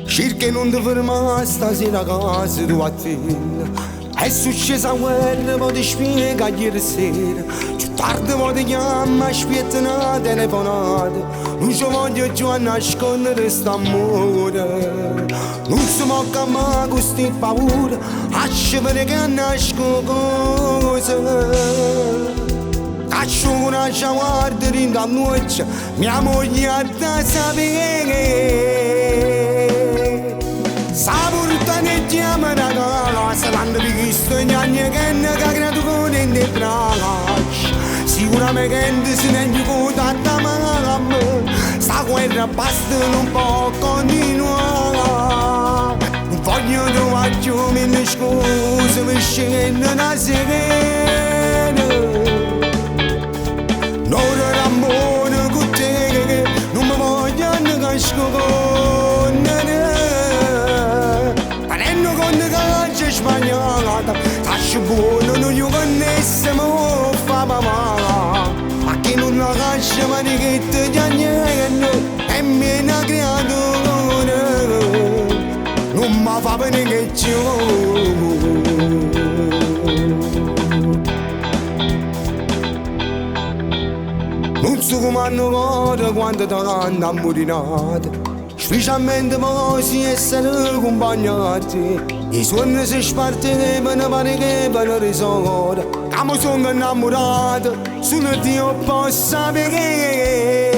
Cerca non ti fermare stasera a casa tua figlia. È successa una guerra, poi ti spiega ieri sera. Più tardi poi ti chiama, aspetta una telefonata. Non ci voglio più a nascondere st'amore. Non si può chiamare con sti paura, lascia vedere che nasco cose. Caccio una guarda in da notte, mia moglie ha da sapere. Saporta ne chiama da casa, quando vi chiesto gli anni che ne cagano con le braccia. Sicuramente se ne è contata mamma, sta guerra basta non può continuare. Non voglio trovare più mille scuse per scendere da serena. Non l'amore con te, non mi voglio nascondere. Prendo con le cacce spagnolata, caccia buona, non io connessiamo fa mamma. Ma che non la caccia manichetta già niente, e me ne ha creato non mi fa bene che c'è. Non so come hanno cuore quando ti hanno innamorato, specialmente poi si essere accompagnati. I suoni si spartono, pare che ve lo risolvo. Che mi sono innamorato, solo Dio possa sapere.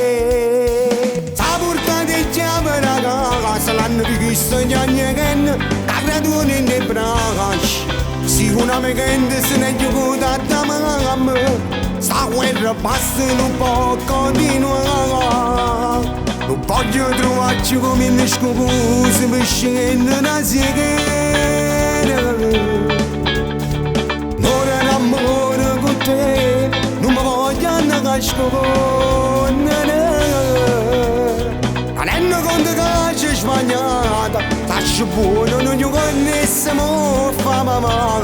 Sa portate chiave da casa, l'hanno chiesto gli anni che ne cagano in le braccia. Sicuramente se ne è contata mamma, sta guerra basta non può continuare. Non voglio trovarci come le scuse per scendere da sera. Non è l'amore con te, non mi voglio nascondere. Prendo con te caccia sbagliata, caccia buona, non io connessiamo fa mamma.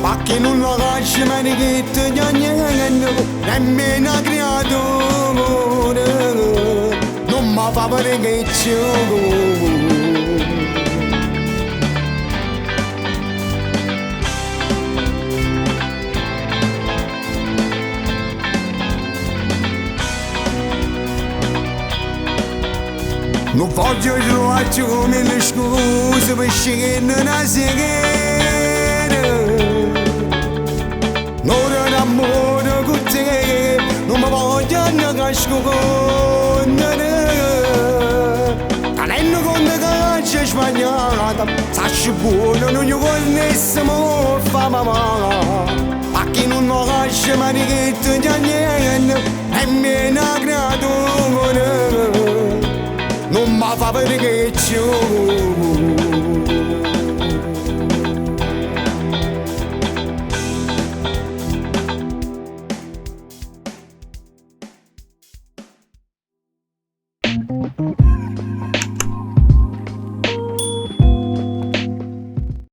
Ma che non la caccia manichetta già niente, nemmeno ha creato amore. Non mi fa bene che c'è. Non voglio trovarci come le scuse per scendere da sera. Non è l'amore con te, non mi voglio nascondere. Prendo con te caccia sbagliata, sacci buono, non io connessiamo fa mamma. Ma che non lo caccia manichetta già niente, e me ne ha creato amore. Non mi fa bene che c'è.